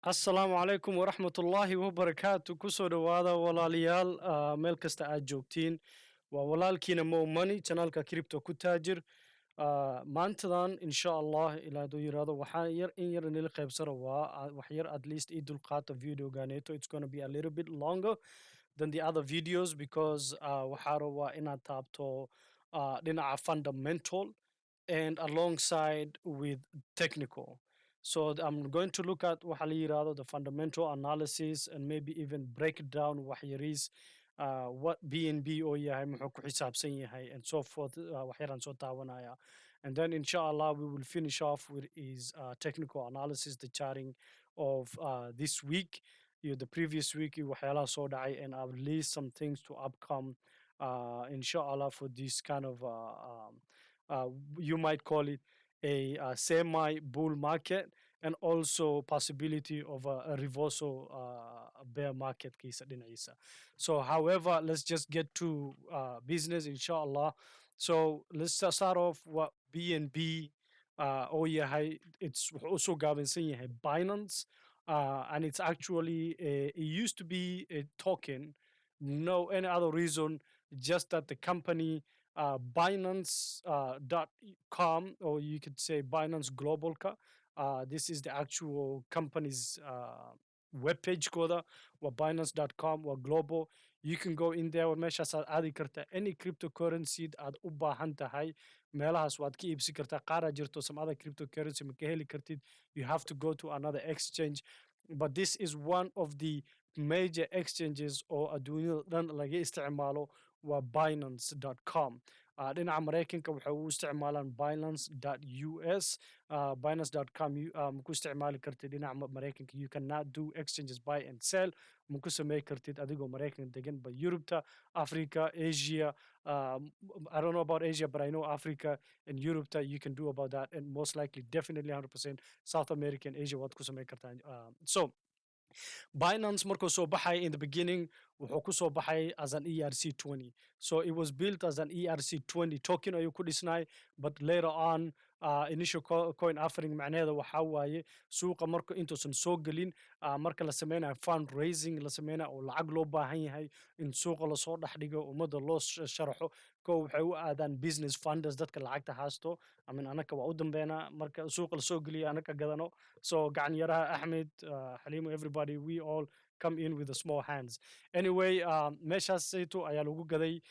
Asalaamu calaykum waraxmatullaahi wabarakaatu. Kusoo dhowaada walaalayaal, meel kasta aad joogtiin. Waa walaalkiina Mo Money, channelka Crypto ku taajir. Maantadan insha Allah ilaa haduu yiraahdo waxaan yar nila qaybsano wax yar at least ii dulqaata videoganeeto. It's gonna be a little bit longer than the other videos because waxaa rabaa inaad taabto dhinaca fundamental and alongside with technical. So I'm going to look at waxa la yiraahdo the fundamental analysis and maybe even break it down wax yaris what BNB oo yahay muxuu ku xisaabsan yahay and so forth wax yaraan soo taabanaya. And then inshallah we will finish off with is technical analysis, the charting of this week, the previous week iyo waxyaalaha soo dhacay, and I'll list some things to upcome inshallah for this kind of you might call it a semi bull market and also possibility of a reversal bear market case dhinaciisa. So however, let's just get to business inshallah. So let's start off what BNB oo yahay. It's also gaabansan yahay Binance, and it's actually it used to be a token, no any other reason, just that the company Binance.com, or you could say Binance Global. This is the actual company's webpage koda, or Binance.com or global. You can go in there meeshaas aad aadi karta any cryptocurrency aad u baahan tahay meelahaas waad ka iibsi kartaa. Qaara jirto some other cryptocurrency ma ka heli kartid, you have to go to another exchange, but this is one of the major exchanges oo adduunyada dhan laga isticmaalo waa Binance.com. Dhinaca Maraykanka waxay u isticmaalaan Binance.us. Binance.com ma ku isticmaali kartid dhinaca Maraykanka. You cannot do exchanges buy and sell. Ma ku samey kartid adigoo Maraykan degan, but Europe, Africa, Asia, I don't know about Asia, but I know Africa and Europe you can do about that, and most likely definitely 100% South America and Asia waad ku samey kartaa. So Binance markuu soo baxay in the beginning wuxuu ku soo baxay as an ERC20. So it was built as an ERC20 token ayuu ku dhisnay, but later on initial coin offering macnaheeda waxaa waaye suuqa marka intuusan soo gelin, marka la sameynayo fundraising la sameynayo oo lacag loo baahan yahay in suuqa lasoo dhex dhigo ummadda loo sharaxo, ko waxay u aadaan business funders dadka lacagta haasto. I mean anaka waa u dambeynaa marka suuqa lasoo geliyo anaka gadano. So gacan yaraha Ahmed, Halimo, everybody, we all come in with the small hands. Anyway, meeshaasayto ayaa lagu gaday.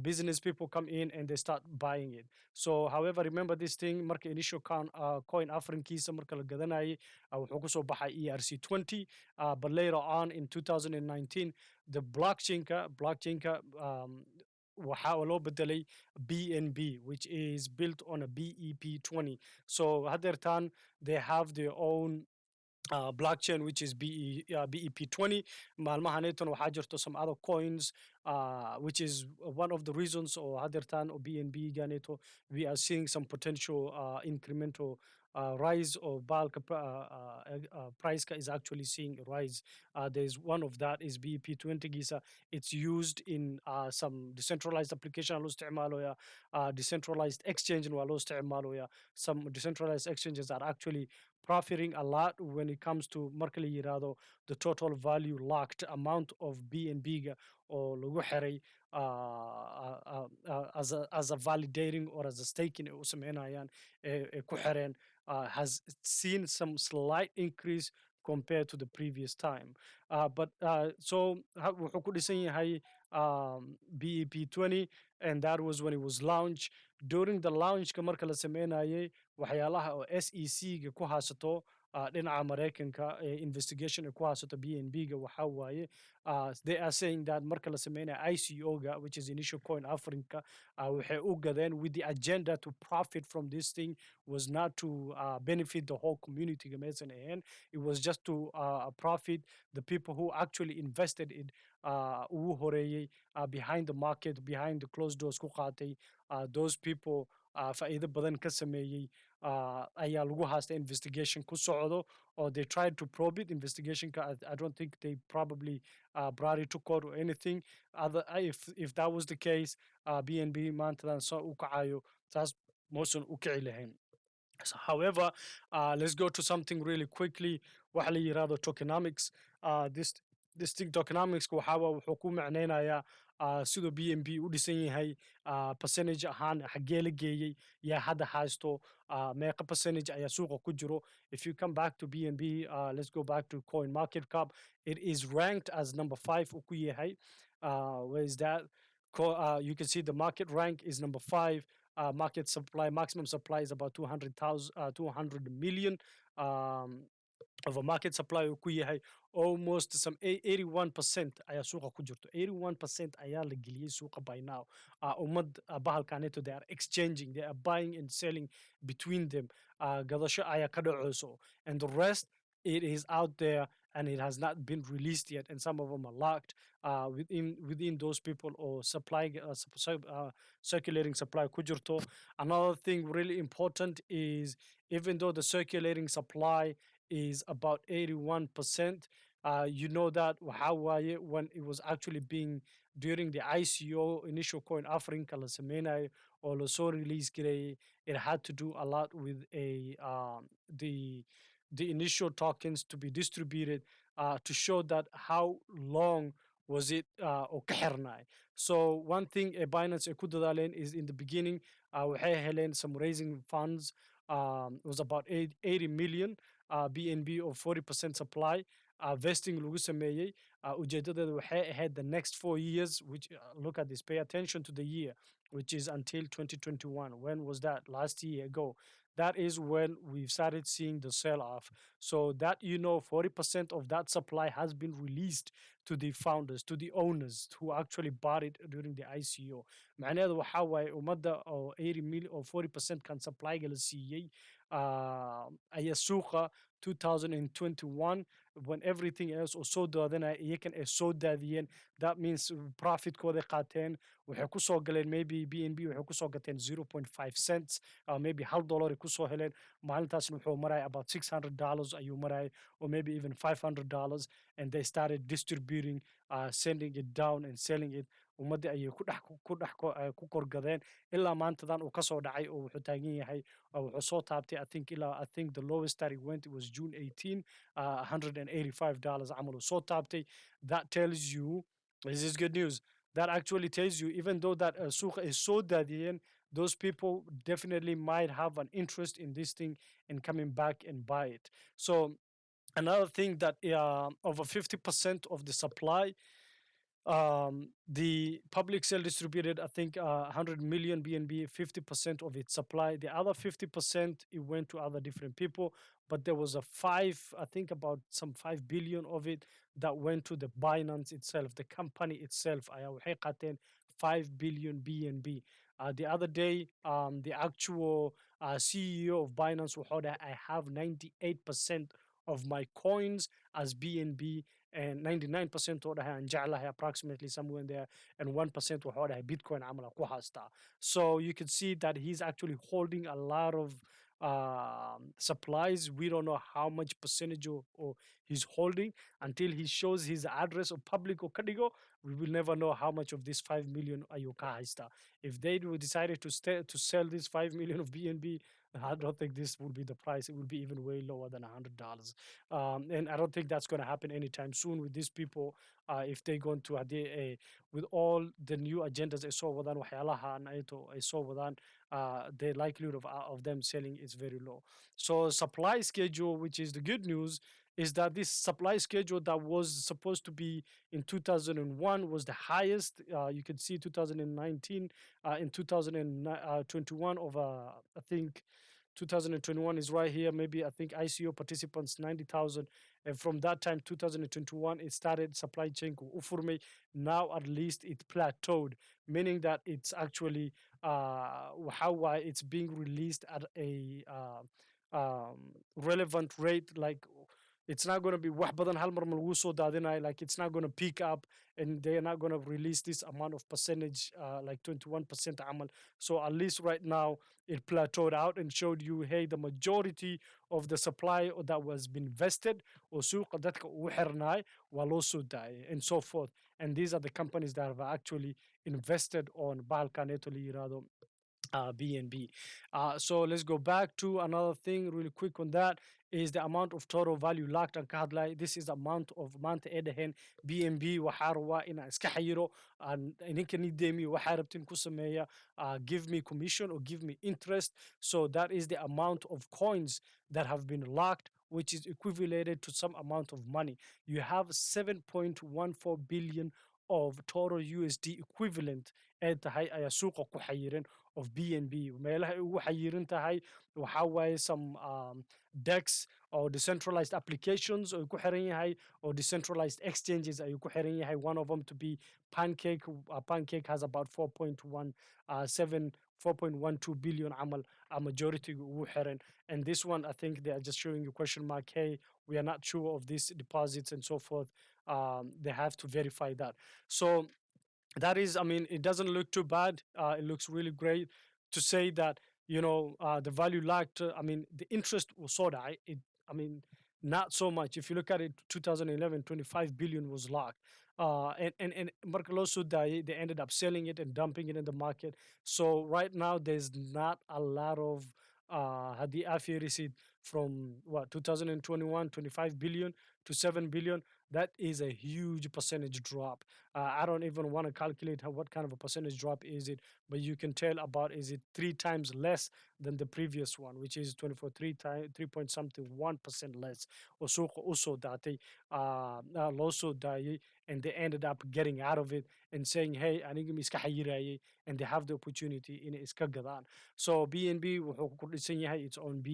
Business people come in and they start buying it. So however, remember this thing, marka initial coin offering-kiisa marka la gadanayay wuxuu kusoo baxay ERC20, but later on in 2019 the blockchain-ka waxaa loo bedelay BNB, which is built on a BEP20. So hadeertan they have their own blockchain, which is BEP20. Maalmahaneetan waxaa jirto some other coins, which is one of the reasons or hadeertan or BNB ganeeto we are seeing some potential incremental rise, or bulk price is actually seeing a rise. There's one of that is BEP20 gisa. It's used in some decentralized application loo isticmaaloya, decentralized exchange waa loo isticmaaloya. Some decentralized exchanges are actually profiting a lot when it comes to marka la yiraahdo the total value locked amount of BNB oo lagu xiray as a validating or as a staking u sameynayaan ku xireen has seen some slight increase compared to the previous time. But so wuxuu ku dhisan yahay BEP20, and that was when it was launched. During the launch ka marka la sameynayay waxyaalaha oo SEC-ga ku haasato dhinaca Maraykanka investigation ku haasato BNB-ga waxaa waaye they are saying that marka la sameynayo ICO-ga, which is initial coin offering-ka, waxay u gadeen with the agenda to profit from this thing, was not to benefit the whole community maysan ahayn. It was just to profit the people who actually invested in ugu horeeyey behind the market, behind the closed doors ku qaatay. Those people faa'iido badan ka sameeyey ayaa lagu haasta investigation ku socdo, or they tried to probe it. Investigation I don't think they probably brought it to court or anything. If that was the case, BNB maantadan soo u kacayo taas moosan u kici lahayn. However, let's go to something really quickly. Waxa la yiraahdo tokenomics. This thing tokenomics wuxuu ku macneynayaa siduu BNB u dhisan yahay, percentage ahaan xaggee la geeyey, yaa hadda haysto, meeqa percentage ayaa suuqa ku jiro. If you come back to BNB, let's go back to coin market cap. It is ranked as number 5 uu ku yahay. Where is that? You can see the market rank is number 5. Market supply, maximum supply is about 200 million. Um, of a market supply uu ku yahay almost some 81% ayaa suuqa ku jirto. 81% ayaa la geliyey suuqa by now. Ummad bahalkaneeto, they are exchanging, they are buying and selling between them. Gadasho ayaa ka dhaceyso, and the rest, it is out there and it has not been released yet, and some of them are locked within those people, or supply circulating supply ku jirto. Another thing really important is, even though the circulating supply is about 81%. You know that Hawaii, when it was actually being during the ICO, initial coin offering, kala sameynay or lasoo release gareeyay, it had to do a lot with the initial tokens to be distributed, to show that how long was it oo ka xirnay. So one thing Binance ay ku dadaaleen is, in the beginning, waxay heleen some raising funds. It was about 80 million BNB of 40% supply. Vesting lagu sameeyey. Ujeedadeedu waxay ahayd the next 4 years, which, look at this, pay attention to the year, which is until 2021. When was that? Last year ago. That is when we've started seeing the sell off. So that, 40% of that supply has been released to the founders, to the owners who actually bought it during the ICO. macnaheedu waxaa waaye ummadda oo 80 million or 40% kan supplyga la siiyey, ayaa suuqa 2021, when everything else oo soo daadanaya iyakan ay soo daadiyeen. That means profitkooday qaateen. Waxay ku soo galeen, maybe BNB waxay ku soo gateen 0.5 cents, maybe $1 ay ku soo heleen. Maalintaasna wuxuu maraya about $600 ayuu maraya, or maybe even $500, and they started distributing, sending it down and selling it. Ummadii ayay ku korgadeen ilaa maantadan uu kasoo dhacay, oo wuxuu taagan yahay, wuxuu soo taabtay, I think the lowest that it went, it was June 18, $185 camal uu soo taabtay. That tells you, this is good news. That actually tells you, even though that suuqa is so daadiyeen, those people definitely might have an interest in this thing and coming back and buy it. So another thing that, over 50% of the supply, the public sale distributed, I think, 100 million BNB, 50% of its supply. The other 50%, it went to other different people, but there was I think about some 5 billion of it that went to the Binance itself, the company itself. Ayaa waxay qaateen 5 billion BNB. The other day, the actual CEO of Binance wuxuu dhahay, I have 98% of my coins as BNB, and 99% oo dhahay aan jeclahay, approximately somewhere in there, and 1% wuxuu dhahay Bitcoin camal aan ku haystaa. So you can see that he's actually holding a lot of supplies. We don't know how much percentage or he's holding until he shows his address of public or kadigo. We will never know how much of this 5 million ayuu ka haystaa. If they decided to sell this 5 million of BNB, I don't think this will be the price. It will be even way lower than $100. And I don't think that's going to happen anytime soon with these people. If they're going to, with all the new agendas ay soo wadaan, waxyaalahan ay soo wadaan, the likelihood of them selling is very low. So supply schedule, which is the good news, is that this supply schedule that was supposed to be in 2001 was the highest. You can see 2019, in 2021 of, I think 2021 is right here. Maybe I think ICO participants 90,000, and from that time 2021 it started supply chain ufurme. Now at least it plateaued, meaning that it's actually, how it's being released at a relevant rate. Like, it's not going to be wax badan hal mar ma lagu soo daadinayo. Like, it's not going to peak up, and they're not going to release this amount of percentage, like 21% amal. So at least right now it plateaued out and showed you, hey, the majority of the supply that was been vested oo suuqa dadka ugu xirnaay waa loo soo daayay, and so forth. And these are the companies that have actually invested on bahalkaneeto la yiraahdo BNB. So let's go back to another thing really quick on that is the amount of total value locked and kahadlay. This is the amount of maanta ee dhaheen BNB waxaa rabaa inaan iska xayiro ninka nidemi waxaa rabtin ku sameeya give me commission or give me interest. So that is the amount of coins that have been locked, which is equivalent to some amount of money. You have 7.14 billion of total USD equivalent ee tahay ayaa suuqa ku xayiran of BNB. meelaha ay ugu xayiran tahay waxaa waaye some DEX or decentralized applications oo ku xiran yahay or decentralized exchanges ayuu ku xiran yahay. One of them to be Pancake. Pancake has about 4.12 billion amal a majority ugu xiran. And this one, I think they are just showing you question mark. Hey, we are not sure of these deposits and so forth. They have to verify that. So that is, I mean, it doesn't look too bad. It looks really great to say that, the value lacked. I mean, the interest was so high. I mean, not so much. If you look at it, 2011, 25 billion was locked. And Marcaloso, they ended up selling it and dumping it in the market. So right now, there's not a lot of the AFI receipt from what 2021, 25 billion to 7 billion. That is a huge percentage drop. I don't even want to calculate what kind of a percentage drop is it, but you can tell about is it three times less than the previous one, which is 24 3 point something 1% less. Usuqa usoo daatay, loo soo daayay, and they ended up getting out of it and saying, hey, aniga ma iska xayirayay, and they have the opportunity in iska gadaan. So BNB wuxuu ku dhisan yahay its own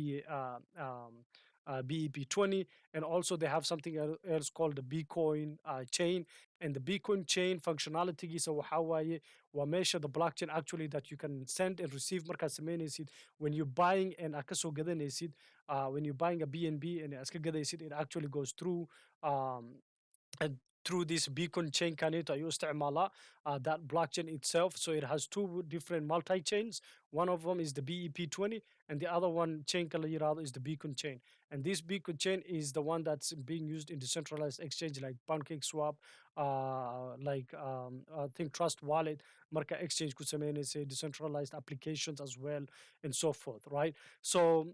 BEP20, and also they have something else called the Bitcoin chain. And the Bitcoin chain functionality is waxaa waaye the blockchain actually that you can send and receive markaad sameynaysid when you're buying and aad kasoo gadanaysid. When you're buying a BNB and aad iska gadaysid, it actually goes through and through this beacon chain kaneeto ayuu isticmaalaa that blockchain itself. So it has two different multi-chains. One of them is the BEP20, and the other one chain kala yiraahdo is the beacon chain. And this beacon chain is the one that's being used in decentralized exchange like Pancake Swap, like I think Trust Wallet, marka exchange ku sameynaysa, decentralized applications as well, and so forth, right? So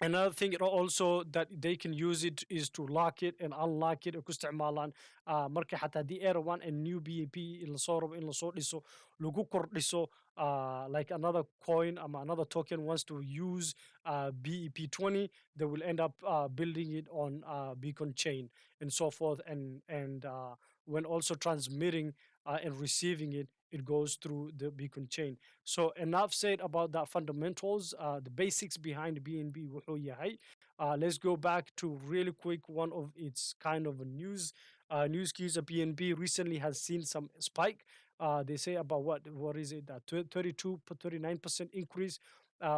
another thing also that they can use it is to lock it and unlock it. Ay ku isticmaalaan marka xataa haddii ay rabaan a new BEP in lasoo rabo in lasoo dhiso lagu kordhiso, like another coin another token wants to use BEP20, they will end up building it on Beacon chain and so forth. And when also transmitting and receiving it, it goes through the Beacon chain. So enough said about the fundamentals, the basics behind BNB wuxuu yahay. Let's go back to really quick one of its kind of a news keys. BNB recently has seen some spike. They say about what is it, 32 39% increase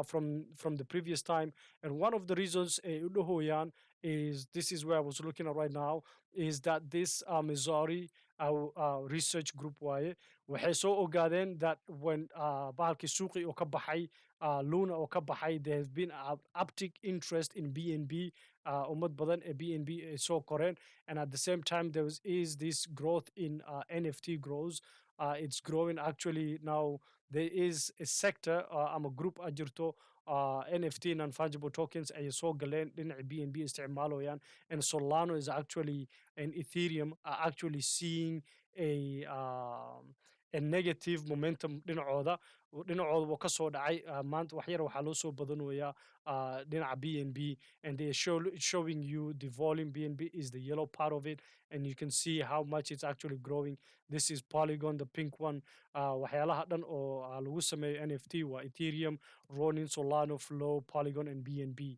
from the previous time. And one of the reasons Udohoyan is, this is where I was looking at right now, is that this Missouri research group waaye waxay soo ogaadeen that when bahalkii suuqi oo ka baxay, luna oo ka baxay, there has been an uptick interest in BNB. Ummad badan ee BNB ay soo koreen. And at the same time there is this growth in NFT growth. It's growing actually now. There is a sector, a group a jirto, NFT non-fungible tokens ay soo galeen dhinaca BNB isticmaalooyaan. And Solano is actually, and Ethereum are actually seeing a negative momentum dhinacooda wuu ka soo dhacay. Maanta wax yar waxaa loo soo badanayaa dhinaca BNB, and they are showing you the volume. BNB is the yellow part of it, and you can see how much it's actually growing. This is Polygon, the pink one. Waxyaalaha dhan oo lagu sameeyo NFT waa Ethereum, Ronin, Solano, Flow, Polygon, and BNB.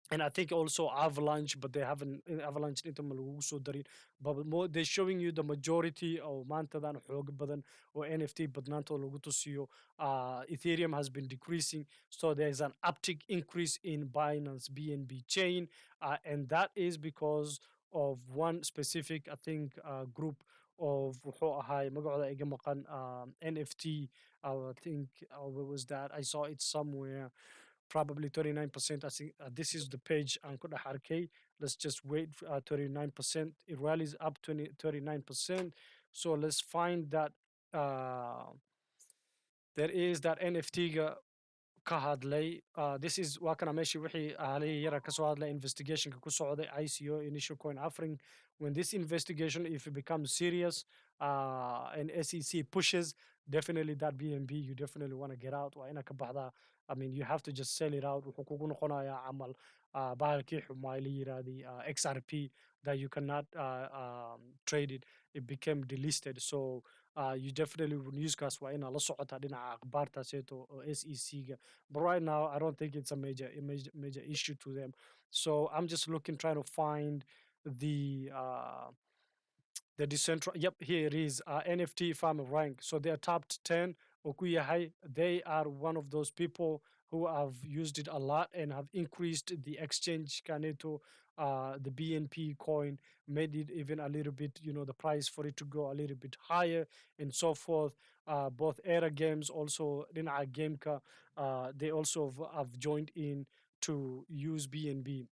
And I think also Avalanche, but they haven't Avalanche inta ma lagu soo darin. But more, they're showing you the majority of maantadan xoog badan oo NFT badnaantooda lagu tusiyo. Ethereum has been decreasing, so there's an uptick increase in Binance BNB chain, and that is because of one specific, I think, group of wuxuu ahaay magacooda iga maqan, NFT. I think, what was that? I saw it somewhere. Probably 39%. I think this is the page aan ku dhex arkay. Let's just wait. 39%. It rallies up 39%. So let's find that. Uh, there is that NFT ka hadlay. This is waa kana meeshii wixii aalihii yara ka soo hadlay investigationka ku socday ICO initial coin offering. When this investigation, if it becomes serious, and SEC pushes, definitely that BNB you definitely want to get out. Waa ina ka baxdaa. I mean, you have to just sell it out. Wuxuu kugu noqonayaa camal bahalkii xumaa la yiraahday XRP that you cannot trade it. It became delisted. So you definitely newscast waa inaa la socotaa dhinaca akhbaartaaseeto oo SEC-ga. But right now, I don't think it's a major issue to them. So I'm just looking, trying to find the decentral. Yep, here it is. NFT farmer rank. So they're top 10. Okuyahai, they are one of those people who have used it a lot and have increased the exchange Kaneto, the BNP coin, made it even a little bit, the price for it to go a little bit higher and so forth. Both Era Games, also Rina Gameka, they also have joined in to use BNB.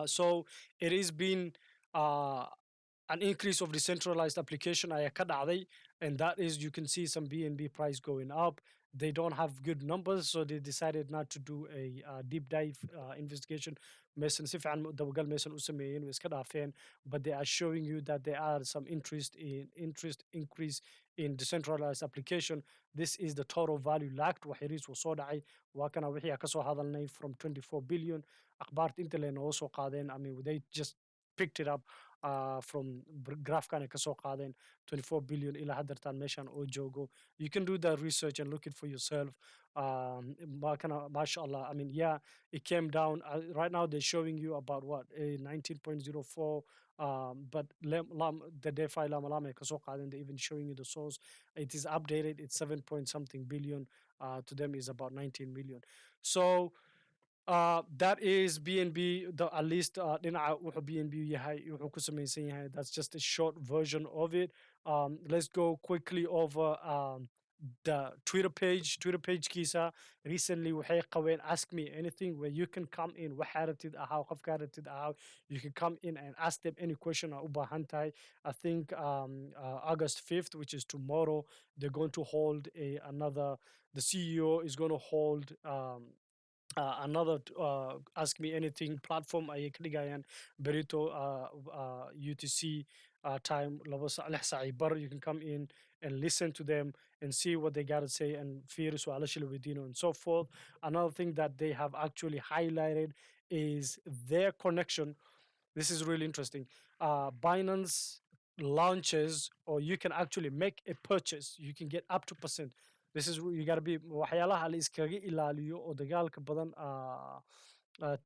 So it has been uh, an increase of decentralized application ayaa ka dhacday, and that is you can see some BNB price going up. They don't have good numbers, so they decided not to do a deep dive investigation. Maysan si fiican dabagal maysan u sameeyeen, way iska dhaafeen, but they are showing you that there are some interest increase in decentralized application. This is the total value lacked. Waxiris was soo dhacay. Waa kana wixii aan ka soo hadalnay from 24 billion. Akhbaarta inta leena soo qaadeen. I mean, they just picked it up from graphkan ay kasoo qaadeen 24 billion ilaa haddartaan meeshan oo joogo. You can do that research and look it for yourself. Mashallah, I mean, yeah, it came down. Right now they're showing you about what, a 19.04, but the DeFi Lama Lama kasoo qaadeen, they're even showing you the source. It is updated. It's 7 point something billion. To them is about 19 million. So that is BNB, the at least dhinaca wuxuu BNB yahay, wuxuu ku samaysan yahay. That's just a short version of it. Let's go quickly over the Twitter page kiisa. Recently waxay qabeen ask me anything, where you can come in waxaa rabtid ahaa, qofkaa rabtid ahaa. You can come in and ask them any question aa u baahan tahay. I think August 5th, which is tomorrow, they're going to hold the CEO is going to hold another ask me anything platform ayay ka dhigayaan berito UTC time lix saac iyo bar. You can come in and listen to them and see what they got to say and fiiri su'aalasha la weydiino and so forth. Another thing that they have actually highlighted is their connection. This is really interesting. Binance launches, or you can actually make a purchase. You can get up to percent. This is you gotta be waxyaalaha la iskaga ilaaliyo oo dagaalka badan.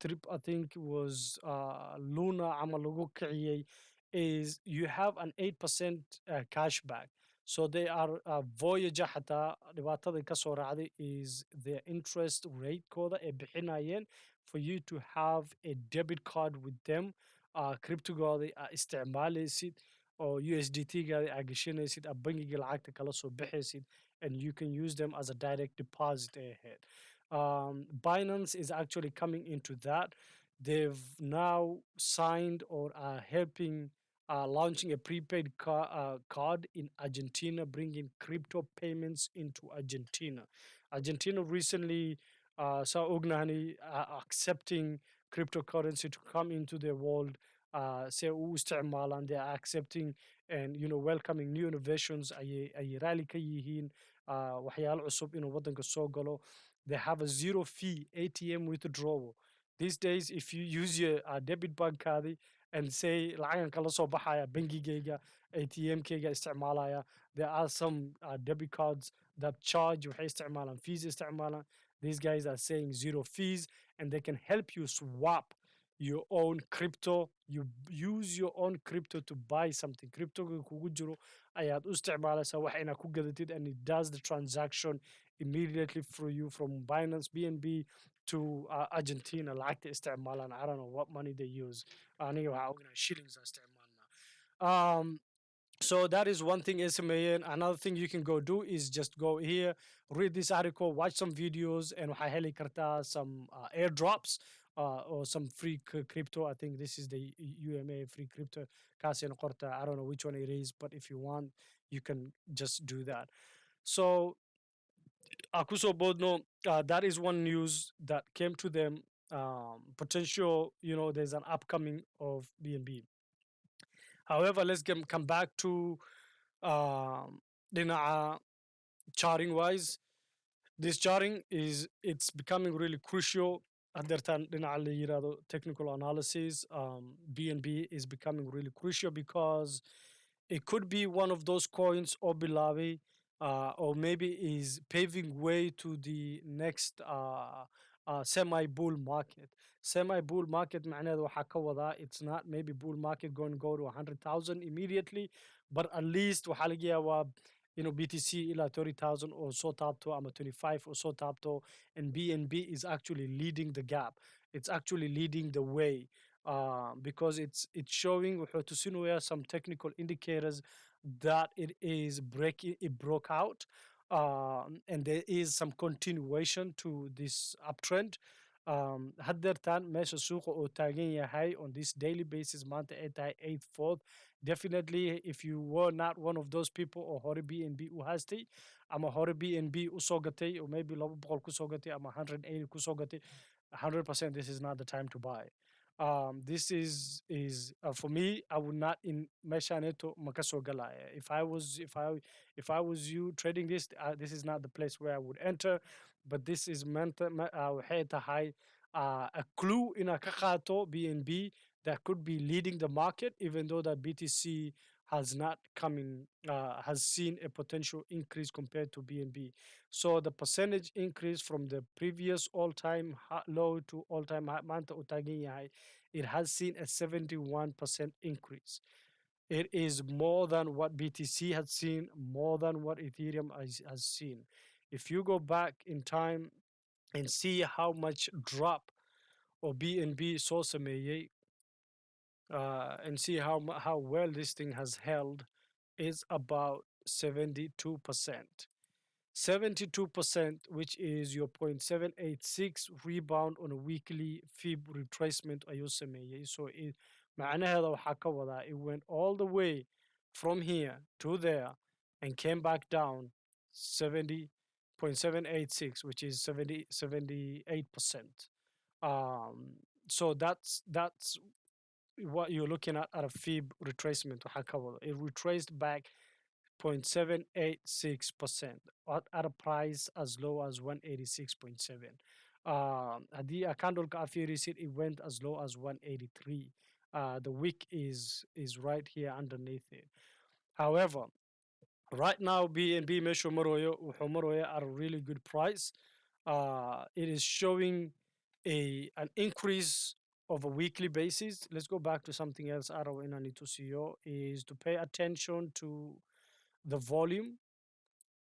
Trip I think was Luna camal lagu kiciyey, is you have an 8% cashback. So they are Voyager xataa dhibaatada ka soo raacday is their interest rate kooda ay bixinayeen for you to have a debit card with them. Cryptogooda isticmaalaysid oo USDT-gaada aa gashanaysid, bangiga lacagta kala soo baxaysid, and you can use them as a direct deposit ahead. Binance is actually coming into that. They've now signed or are helping launching a prepaid card in Argentina, bringing crypto payments into Argentina. Argentina recently saw Ugnani accepting cryptocurrency to come into their world. Say u isticmaalaan, they are accepting and welcoming new innovations. Ayay rally ka yihiin waxyaalo cusub inuu waddanka soo galo. They have a zero fee ATM withdrawal. These days, if you use your debit bank card and say lacagan kala soo baxaya bangigayga, ATM-kayga isticmaalaya, there are some debit cards that charge waxay isticmaalaan fees isticmaalaan. These guys are saying zero fees, and they can help you swap your own crypto. You use your own crypto to buy something. Crypto kugu jiro ayaad u isticmaalaysaa wax inaad ku gadatid, and it does the transaction immediately for you from Binance BNB to Argentina. Lacagta isticmaalaan, I don't know what money they use. Aniga waxaa ognahay shillings aa isticmaalnaa. So that is one thing SMA. Another thing you can go do is just go here, read this article, watch some videos, and waxaa heli kartaa some airdrops or some free crypto. I think this is the UMA free crypto. Kaasi noqorta. I don't know which one it is, but if you want, you can just do that. So Akuso Bodno, that is one news that came to them. Potential, there's an upcoming of BNB. However, come back to um, the charting wise. This charting it's becoming really crucial. Hadeertan dhinaca la yiraahdo technical analysis, BNB is becoming really crucial because it could be one of those coins or bilavi, or maybe is paving way to the next semi bull market. Semi bull market معناته waxaa ka wadaa it's not maybe bull market going to go to 100,000 immediately, but at least waxaa laga yaabaa BTC ila 30,000 or so taabto ama 25 or so taabto, and BNB is actually leading the gap. It's actually leading the way, because it's showing wuxuu tusinaya some technical indicators that it broke out, and there is some continuation to this uptrend. Haddeertaan meesha suuqa oo taagan yahay on this daily basis maanta ay tahay 8th 4th. Definitely, if you were not one of those people oo hore BNB u haystay ama hore BNB u soo gatay, or maybe 200 ku soo gatay ama 180 ku soo gatay, 100% this is not the time to buy. This is for me. I would not in meshaneto makaso galaya. If I was you trading this, this is not the place where I would enter. But this is meant waxay tahay a clue in a kakato BNB that could be leading the market, even though that BTC has not coming has seen a potential increase compared to BNB. So the percentage increase from the previous all-time low to all-time high, maanta uu taagan yahay, it has seen a 71% increase. It is more than what BTC has seen, more than what Ethereum has seen. If you go back in time and see how much drop or BNB soo sameeyey, and see how well this thing has held, is about 72%. 72%, which is your 0.786 rebound on a weekly fib retracement ayuu sameeyey. So macnaheeda waxaa ka wadaa it went all the way from here to there and came back down 70.786, which is 78%. So that's what you're looking at a fib retracement. waxaa ka wada. It retraced back 0.786% at a price as low as 186.7. Haddii candleka fiirisid, it went as low as 183. The wick is right here underneath it. However, right now BNB meeshu marayo wuxuu maraya at a really good price. It is showing an increase of a weekly basis. Let's go back to something else. Arrow in to see is to pay attention to the volume.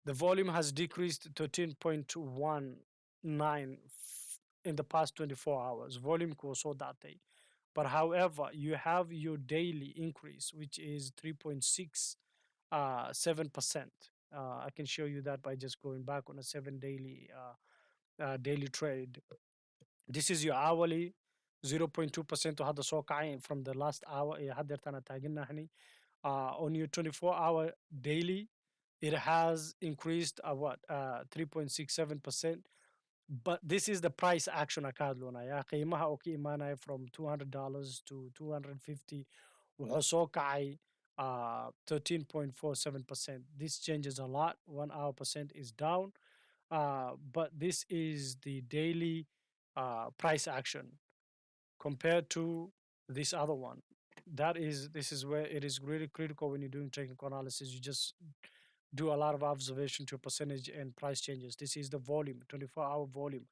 The volume has decreased 13.19 in the past 24 hours. Volume so that day. But however, you have your daily increase, which is 3.67%. I can show you that by just going back on a 7 daily trade. This is your hourly 0.2% to hadda soo kacay from the last hour ee hadeertana taaganahni. On your 24-hour daily, it has increased 3.67%. But this is the price action ka hadloonaya. Qiimaha oo ka imaanaya from $200 to 250 wuxuu soo kacay 13.47%. This changes a lot. 1 hour percent is down. But this is the daily price action compared to this other one. This is where it is really critical when you're doing technical analysis. You just do a lot of observation to percentage and price changes. This is the volume, 24-hour volume.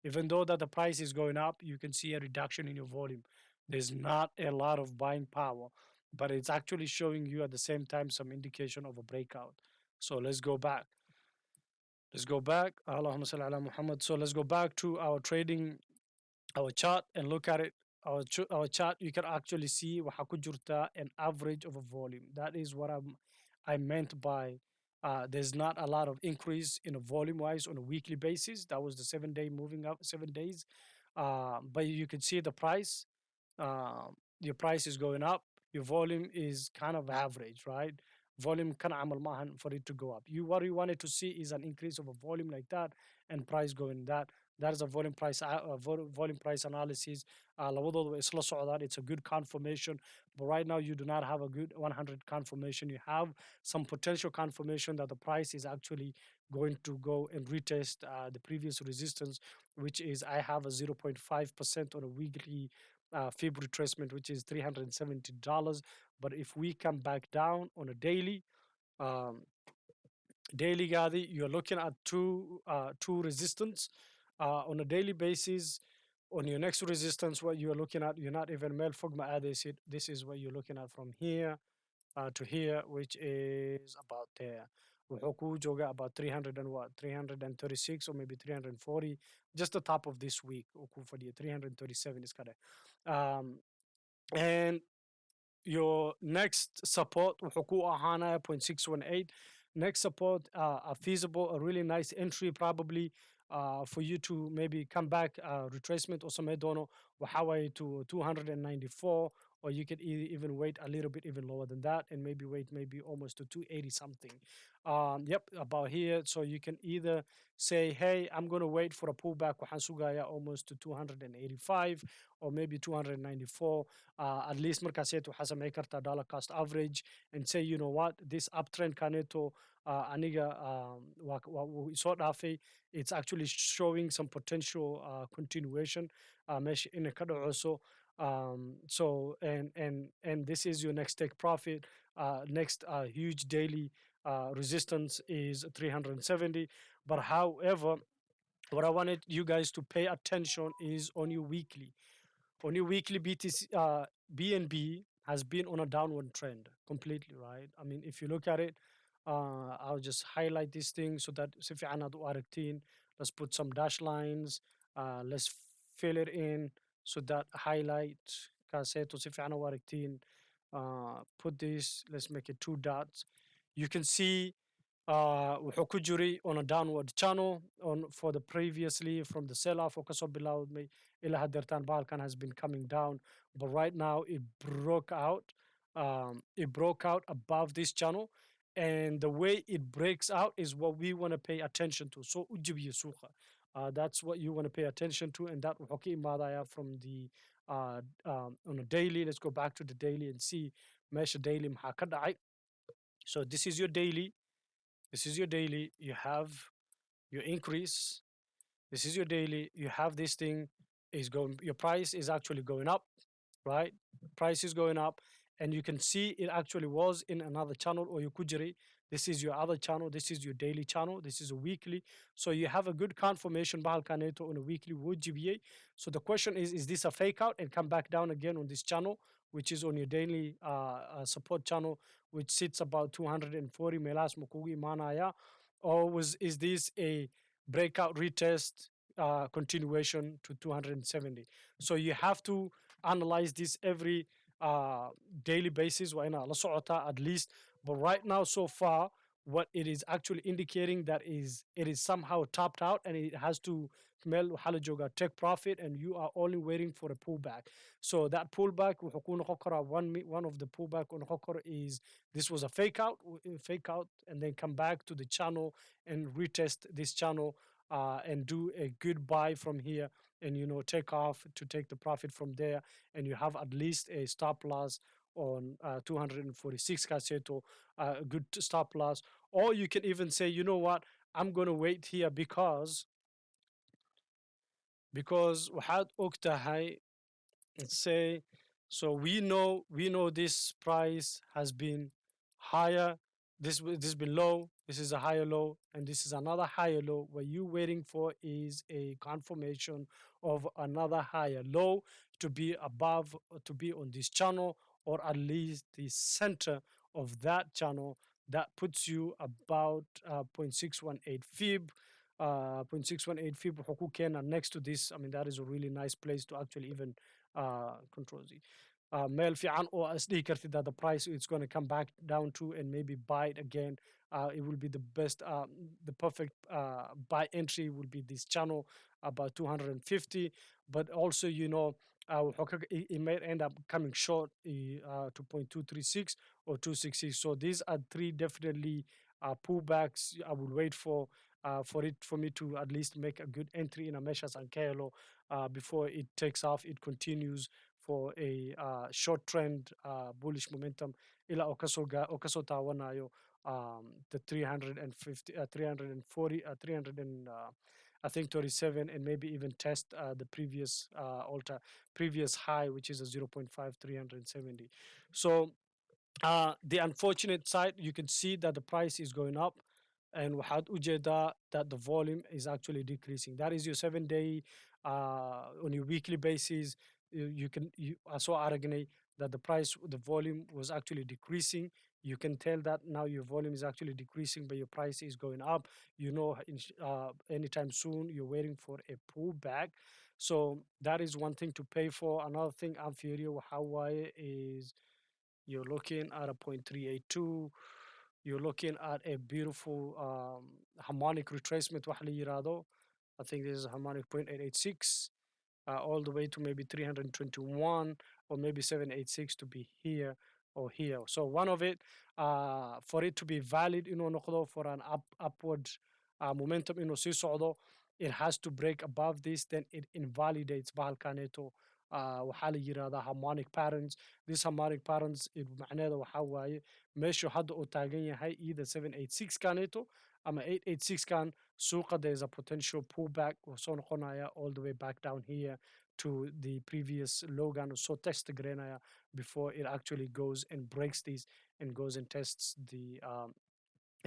Even though that the price is going up, you can see a reduction in your volume. There's not a lot of buying power, but it's actually showing you at the same time some indication of a breakout. So let's go back. Allahumma salli ala Muhammad. So let's go back to our trading, our chart, and look at it. Our chart, you can actually see waxa ku jirta an average of a volume. That is what I meant by there's not a lot of increase in a volume wise on a weekly basis. That was the 7-day moving up 7 days. But you can see the price. Your price is going up. Your volume is kind of average, right? volume كان عمل معهن for it to go up. You what you wanted to see is an increase of a volume like that and price going that. That is a volume price volume price analysis. labadooda way isla socdaan. It's a good confirmation, but right now you do not have a good 100 confirmation. You have some potential confirmation that the price is actually going to go and retest the previous resistance, which is I have a 0.5% on a weekly fib retracement, which is $370. But if we come back down on a um, daily gadi, you're looking at two resistance on a daily basis. On your next resistance, what you're looking at, you're not even male fogma added. This is what you're looking at from here to here, which is about there. Wuxuu ku joogaa about 300 and what 336 or maybe 340, just the top of this week. Uu ku fadhiya 337 is kale. And your next support wuxuu ku ahaanaya 0.618. Next support, a feasible, a really nice entry probably for you to maybe come back retracement or some dono waxa to 294, or you could even wait a little bit even lower than that and maybe wait maybe almost to 280 something. Yep, about here. So you can either say, hey, I'm going to wait for a pullback waxaan sugaya almost to 285 or maybe 294. At least markaaseet waxaa samey kartaa dollar cost average and say, you know what, this uptrend kaneto aniga wuu isoo dhaafay. It's actually showing some potential continuation meesha inay ka dhacoso. So and this is your next take profit. Next huge daily resistance is 370. But however, what I wanted you guys to pay attention is on your weekly. On your weekly, BTC, BNB has been on a downward trend completely, right? I mean, if you look at it, I'll just highlight this thing so that si fiican aad u aragtiin. Let's put some dash lines. Let's fill it in so that highlight kaaseeto si fiican u aragtiin. Put this, let's make it two dots. You can see wuxuu ku jiray on a downward channel on for the previously from the sell off oo kasoo bilowdmay ilaa hadeertaan bahalkan has been coming down, but right now it broke out above this channel, and the way it breaks out is what we want to pay attention to. So u jabiyo suuqa. That's what you want to pay attention to, and that wuxuu ka imaadaya from the on a daily. Let's go back to the daily and see meesha daily maxaa ka dhacay. So this is your daily. This is your daily. You have your increase. This is your daily. You have this thing is going. Your price is actually going up, right? Price is going up, and you can see it actually was in another channel or your kujiri. This is your other channel. This is your daily channel. This is a weekly. So you have a good confirmation bahal kaneto on a weekly would GBA. So the question is this a fake out and come back down again on this channel, which is on your daily support channel, which sits about 240 melas mukugi manaya, or is this a breakout retest continuation to 270? So you have to analyze this every daily basis. Why not? At least, but right now, so far, what it is actually indicating that is it is somehow topped out and it has to take profit, and you are only waiting for a pullback. So that pullback one of the pullback on Hokor is this was a fake out and then come back to the channel and retest this channel and do a good buy from here, and take off to take the profit from there, and you have at least a stop loss on 246 Caseto, a good stop loss. Or you can even say, you know what, I'm going to wait here because waxaad og tahay, let's say, so we know this price has been higher, this been low, this is a higher low, and this is another higher low. What you waiting for is a confirmation of another higher low to be above, to be on this channel, or at least the center of that channel. That puts you about 0.618 fib. 0.618 fib next to this. I mean, that is a really nice place to actually even control Z. Meel fiican oo is dhihi kartid that the price it's going to come back down to and maybe buy it again. It will be the best, the perfect buy entry will be this channel about 250. But also, it may end up coming short to 0.236 or 266. So these are three definitely pullbacks I will wait for me to at least make a good entry in a Meshas and Kelo before it takes off. It continues for a short trend bullish momentum ila okaso tawanayo the 350 340 300 and I think 37 and maybe even test the previous alter previous high, which is a 0.5 370. So the unfortunate side, you can see that the price is going up, and waxaad ujeedaa that the volume is actually decreasing. That is your 7 day on your weekly basis. You can I saw aragnay that the price, the volume was actually decreasing. You can tell that now your volume is actually decreasing, but your price is going up. You know, anytime soon you're waiting for a pullback. So that is one thing to pay for. Another thing I'm furious Hawaii is you're looking at a 0.382. You're looking at a beautiful harmonic retracement. واحد اللي يرادو. I think this is harmonic 0.886 all the way to maybe 321 or maybe 786 to be here or here. So one of it, for it to be valid, نقضه for an upward momentum, سي it has to break above this, then it invalidates بهالكانيتو وحالة يرادا harmonic patterns. These harmonic patterns معناته waxaa waaye meeshu hadda uu taagan yahay either 786 كانيتو ama 886 kan suuqa there is a potential pullback oo soo noqonaya all the way back down here to the previous logan oo soo test garaynaya before it actually goes and breaks these and goes and tests the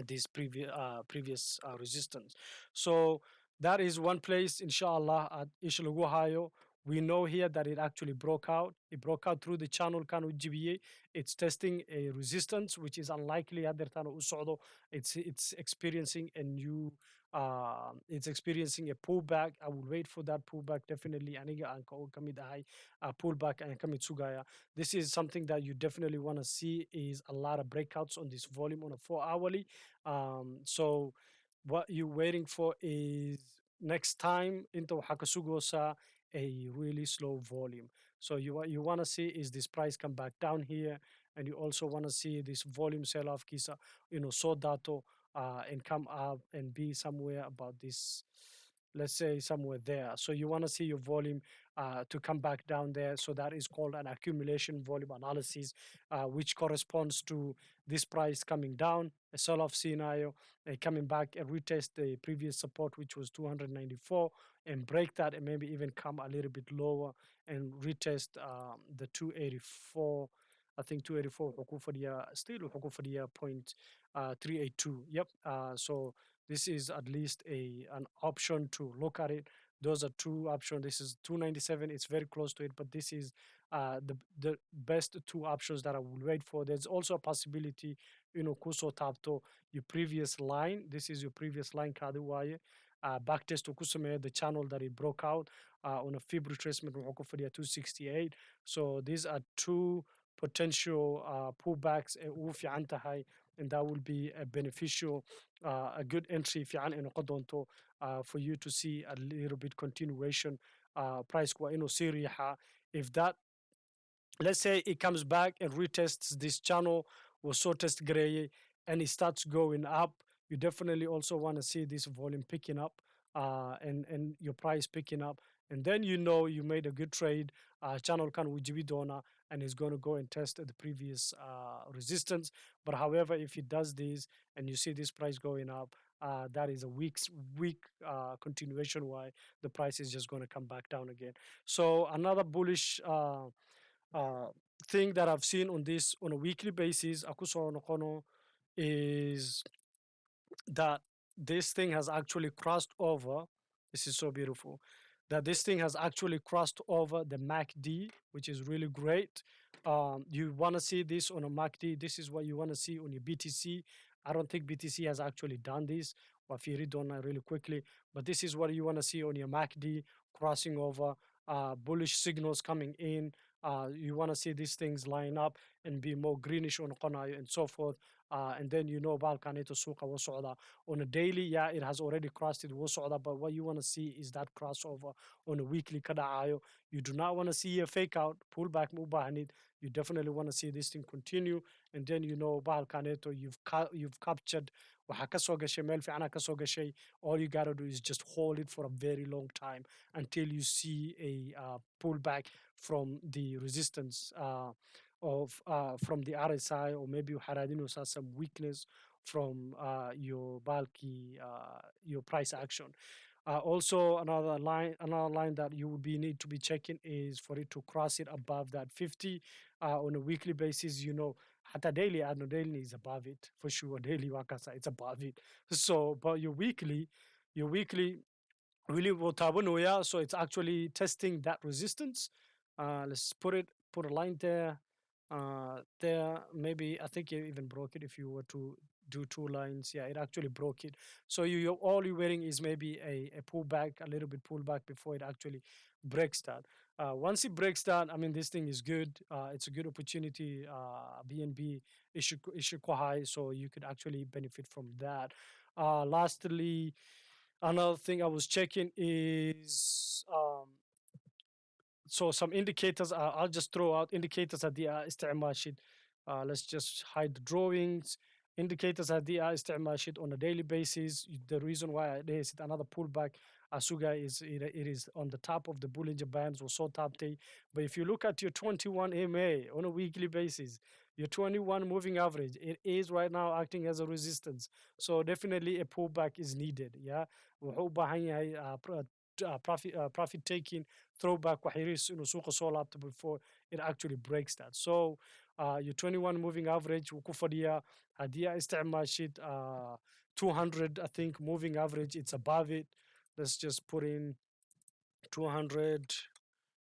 this previous resistance. So that is one place, inshallah, at Ish lagu hayo. We know here that it actually broke out. It broke out through the channel Kanu GBA. It's testing a resistance, which is unlikely. It's experiencing a new it's experiencing a pullback. I will wait for that pullback definitely. Aniga ang kamid ahay pullback and kamid sugaya. This is something that you definitely want to see is a lot of breakouts on this volume on a 4 hourly. So what you're waiting for is next time into Hakasugosa a really slow volume. So you want to see is this price come back down here, and you also want to see this volume sell off kisa, so dato and come up and be somewhere about this, let's say somewhere there. So you want to see your volume to come back down there. So that is called an accumulation volume analysis, which corresponds to this price coming down, a sell-off scenario, and coming back and retest the previous support, which was 294, and break that, and maybe even come a little bit lower and retest the 284. I think 284 still for the point 382. Yep. So this is at least an option to look at it. Those are two options. This is 297. It's very close to it, but this is the best two options that I will wait for. There's also a possibility, kuso tapto your previous line. This is your previous line kaduwaye. Backtest to kusume the channel that it broke out on a fib retracement for 268. So these are two potential pullbacks and that will be a beneficial a good entry for you to see a little bit continuation price if that, let's say it comes back and retests this channel was so test gray and it starts going up, you definitely also want to see this volume picking up and your price picking up, and then you made a good trade. Channel can donor and is going to go and test the previous resistance. But however, if it does this and you see this price going up, that is a weak continuation why the price is just going to come back down again. So another bullish uh, thing that I've seen on this on a weekly basis, Akuso Nokono, is that this thing has actually crossed over. This is so beautiful. That this thing has actually crossed over the MACD, which is really great. You want to see this on a MACD. This is what you want to see on your BTC. I don't think BTC has actually done this. Wafiri done really quickly, but this is what you want to see on your MACD crossing over. Bullish signals coming in. You want to see these things line up and be more greenish on qonayo and so forth. And then you know balkanito suqa wasocda on a daily. Yeah, it has already crossed it wasocda, but what you want to see is that crossover on a weekly kadayo. You do not want to see a fake out, pullback mubahanid. You definitely want to see this thing continue, and then you know balkanito you've captured. Waxa ka soo gashay meel fiican ka soo gashay. All you gotta do is just hold it for a very long time until you see a pullback from the resistance of from the RSI, or maybe you had some weakness from your bulky your price action. Also, another line that you will be need to be checking is for it to cross it above that 50 on a weekly basis. You know, at a daily, I know daily is above it for sure. Daily wakasa, it's above it. So, but your weekly really Wotabunuya, so it's actually testing that resistance. Let's put a line there. There, maybe I think it even broke it if you were to do two lines. Yeah, it actually broke it. So all you're waiting is maybe a pullback, a little bit pullback before it actually breaks that. Once it breaks that, I mean, this thing is good. It's a good opportunity. BNB issue quite high, so you could actually benefit from that. Lastly, another thing I was checking is so some indicators. I'll just throw out indicators at the استعمال sheet. Let's just hide the drawings. Indicators at the استعمال sheet on a daily basis. The reason why there's another pullback, Asuga, is it is on the top of the Bollinger Bands or so top day. But if you look at your 21 MA on a weekly basis, your 21 moving average, it is right now acting as a resistance. So definitely a pullback is needed. Yeah. wuxuu u baahan yahay profit taking throwback waxyarihiis inuu suuqa soo laabto before it actually breaks that. So your 21 moving average wuu ku fadhiyaa haddii aa isticmaashid 200, I think moving average, it's above it. Let's just put in 200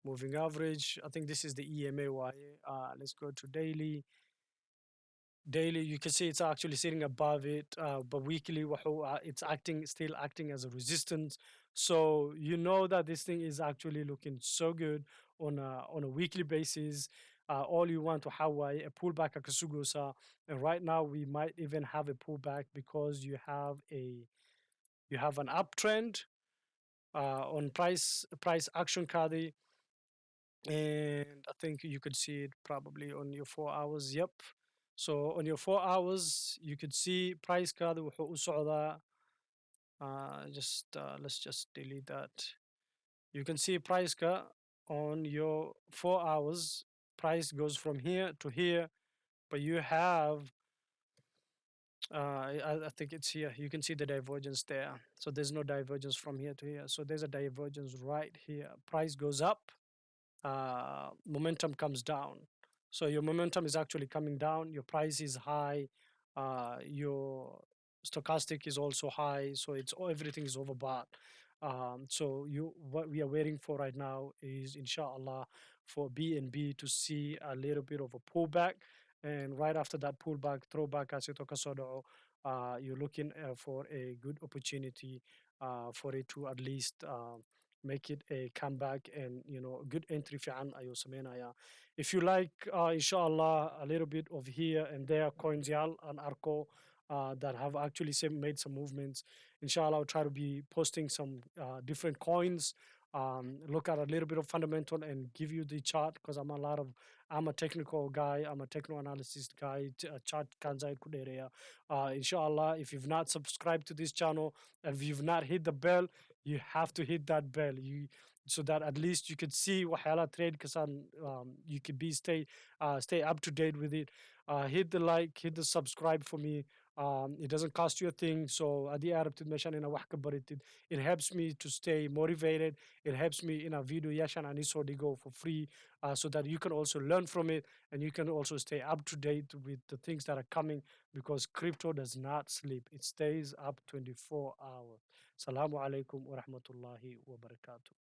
moving average. I think this is the EMA waaye. Let's go to daily. You can see it's actually sitting above it, but weekly it's still acting as a resistance. So you know that this thing is actually looking so good on a weekly basis. All you want to Hawaii a pullback akasugusa, and right now we might even have a pullback because you have an uptrend on price action kadi, and I think you could see it probably on your 4 hours. Yep. So on your 4 hours, you could see price card wuxuu u socdaa. Just let's just delete that. You can see price card on your 4 hours. Price goes from here to here, but you have I think it's here. You can see the divergence there. So there's no divergence from here to here. So there's a divergence right here. Price goes up, momentum comes down. So your momentum is actually coming down, your price is high, your stochastic is also high, so everything is overbought. So what we are waiting for right now is inshallah for BNB to see a little bit of a pullback, and right after that pullback, throwback as it you're looking for a good opportunity for it to at least make it a comeback, and a good entry fiican ayuu sameynaya. If you like inshallah a little bit of here and there coins yal and arco that have actually made some movements, inshallah I'll try to be posting some different coins, look at a little bit of fundamental and give you the chart, because I'm a technical guy, I'm a techno analysis guy, chart kanzai kudereya. Inshallah, if you've not subscribed to this channel, if you've not hit the bell, you have to hit that bell, so that at least you could see waxyaalaha trade kasan, you could stay up to date with it. Hit the like, hit the subscribe for me. It doesn't cost you a thing, so haddii aad rabtid meeshan inaad wax ka baritid, it helps me to stay motivated. It helps me in a video yashan aan isoo dhigo for free, so that you can also learn from it, and you can also stay up to date with the things that are coming, because crypto does not sleep, it stays up 24 hours. Salamu alaikum wa rahmatullahi wa barakatuh.